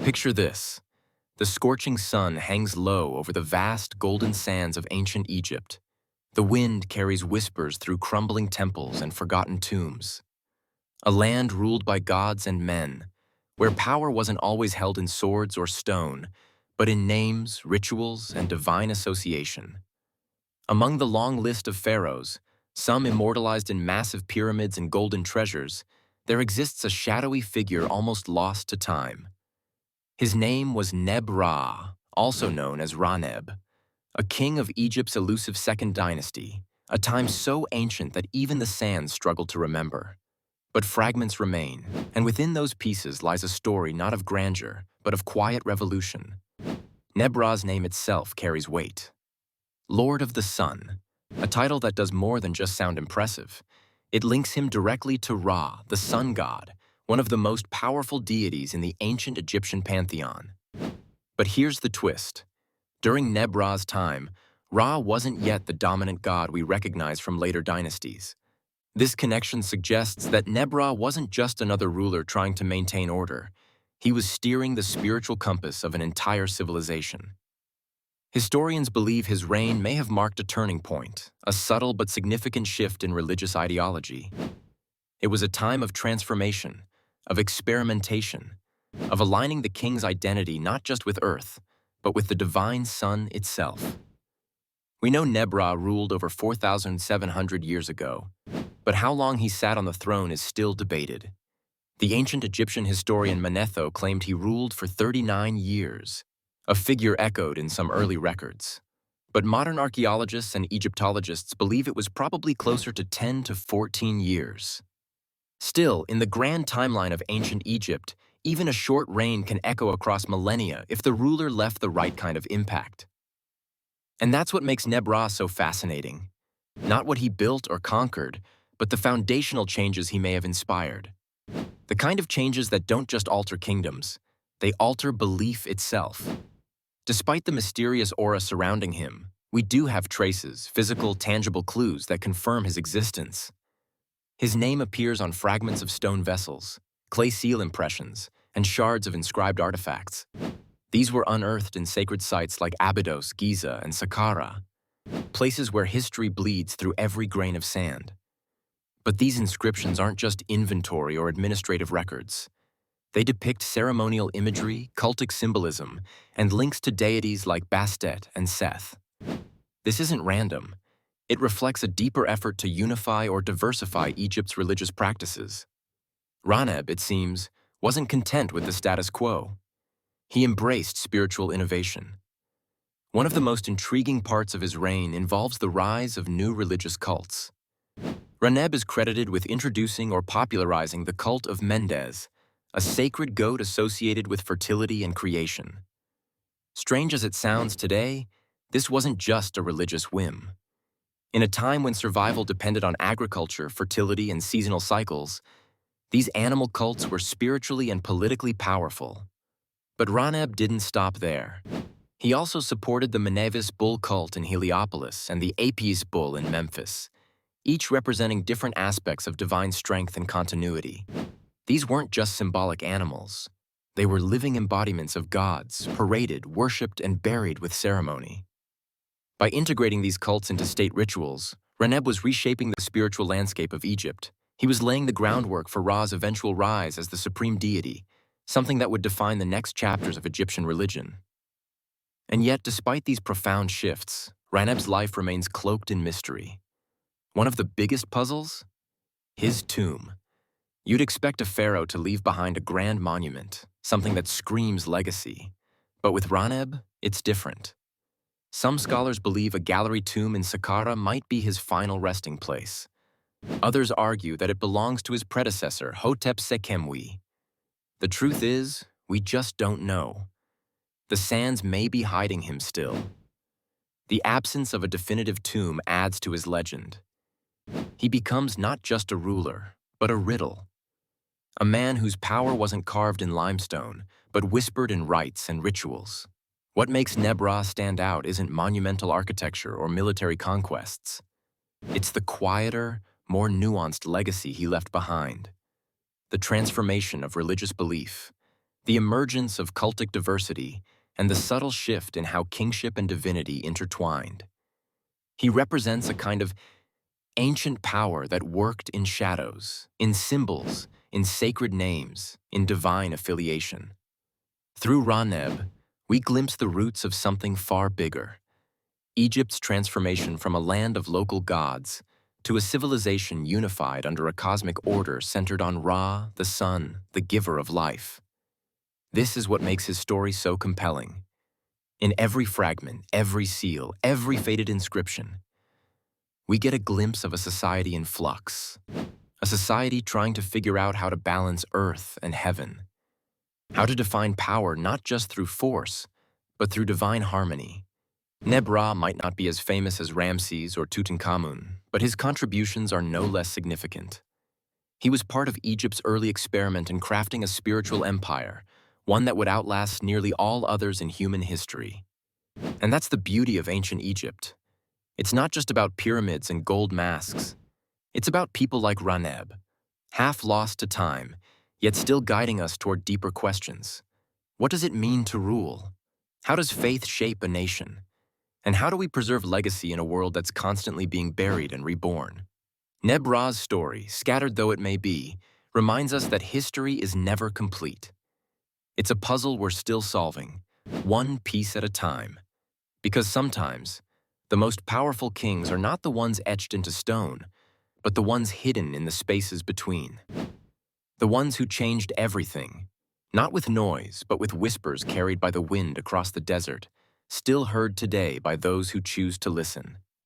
Picture this. The scorching sun hangs low over the vast golden sands of ancient Egypt. The wind carries whispers through crumbling temples and forgotten tombs. A land ruled by gods and men, where power wasn't always held in swords or stone, but in names, rituals, and divine association. Among the long list of pharaohs, some immortalized in massive pyramids and golden treasures, there exists a shadowy figure almost lost to time. His name was Neb-Ra, also known as Raneb, a king of Egypt's elusive Second Dynasty, a time so ancient that even the sands struggle to remember. But fragments remain, and within those pieces lies a story not of grandeur, but of quiet revolution. Neb-Ra's name itself carries weight. Lord of the Sun, a title that does more than just sound impressive. It links him directly to Ra, the sun god, one of the most powerful deities in the ancient Egyptian pantheon. But here's the twist. During Neb-Ra's time, Ra wasn't yet the dominant god we recognize from later dynasties. This connection suggests that Neb-Ra wasn't just another ruler trying to maintain order. He was steering the spiritual compass of an entire civilization. Historians believe his reign may have marked a turning point, a subtle but significant shift in religious ideology. It was a time of transformation, of experimentation, of aligning the king's identity not just with earth, but with the divine sun itself. We know Neb-Ra ruled over 4,700 years ago, but how long he sat on the throne is still debated. The ancient Egyptian historian Manetho claimed he ruled for 39 years, a figure echoed in some early records. But modern archaeologists and Egyptologists believe it was probably closer to 10 to 14 years. Still, in the grand timeline of ancient Egypt, even a short reign can echo across millennia if the ruler left the right kind of impact. And that's what makes Neb-Ra so fascinating. Not what he built or conquered, but the foundational changes he may have inspired. The kind of changes that don't just alter kingdoms, they alter belief itself. Despite the mysterious aura surrounding him, we do have traces, physical, tangible clues that confirm his existence. His name appears on fragments of stone vessels, clay seal impressions, and shards of inscribed artifacts. These were unearthed in sacred sites like Abydos, Giza, and Saqqara, places where history bleeds through every grain of sand. But these inscriptions aren't just inventory or administrative records. They depict ceremonial imagery, cultic symbolism, and links to deities like Bastet and Seth. This isn't random. It reflects a deeper effort to unify or diversify Egypt's religious practices. Raneb, it seems, wasn't content with the status quo. He embraced spiritual innovation. One of the most intriguing parts of his reign involves the rise of new religious cults. Raneb is credited with introducing or popularizing the cult of Mendes, a sacred goat associated with fertility and creation. Strange as it sounds today, this wasn't just a religious whim. In a time when survival depended on agriculture, fertility, and seasonal cycles, these animal cults were spiritually and politically powerful. But Raneb didn't stop there. He also supported the Memphis bull cult in Heliopolis and the Apis bull in Memphis, each representing different aspects of divine strength and continuity. These weren't just symbolic animals. They were living embodiments of gods, paraded, worshipped, and buried with ceremony. By integrating these cults into state rituals, Raneb was reshaping the spiritual landscape of Egypt. He was laying the groundwork for Ra's eventual rise as the supreme deity, something that would define the next chapters of Egyptian religion. And yet, despite these profound shifts, Raneb's life remains cloaked in mystery. One of the biggest puzzles? His tomb. You'd expect a pharaoh to leave behind a grand monument, something that screams legacy. But with Raneb, it's different. Some scholars believe a gallery tomb in Saqqara might be his final resting place. Others argue that it belongs to his predecessor, Hotep-Sekemwi. The truth is, we just don't know. The sands may be hiding him still. The absence of a definitive tomb adds to his legend. He becomes not just a ruler, but a riddle. A man whose power wasn't carved in limestone, but whispered in rites and rituals. What makes Neb-Ra stand out isn't monumental architecture or military conquests. It's the quieter, more nuanced legacy he left behind. The transformation of religious belief, the emergence of cultic diversity, and the subtle shift in how kingship and divinity intertwined. He represents a kind of ancient power that worked in shadows, in symbols, in sacred names, in divine affiliation. Through Raneb, we glimpse the roots of something far bigger, Egypt's transformation from a land of local gods to a civilization unified under a cosmic order centered on Ra, the sun, the giver of life. This is what makes his story so compelling. In every fragment, every seal, every faded inscription, we get a glimpse of a society in flux, a society trying to figure out how to balance earth and heaven, how to define power not just through force, but through divine harmony. Neb-Ra might not be as famous as Ramses or Tutankhamun, but his contributions are no less significant. He was part of Egypt's early experiment in crafting a spiritual empire, one that would outlast nearly all others in human history. And that's the beauty of ancient Egypt. It's not just about pyramids and gold masks. It's about people like Raneb, half lost to time, yet still guiding us toward deeper questions. What does it mean to rule? How does faith shape a nation? And how do we preserve legacy in a world that's constantly being buried and reborn? Neb-Ra's story, scattered though it may be, reminds us that history is never complete. It's a puzzle we're still solving, one piece at a time. Because sometimes, the most powerful kings are not the ones etched into stone, but the ones hidden in the spaces between. The ones who changed everything, not with noise, but with whispers carried by the wind across the desert, still heard today by those who choose to listen.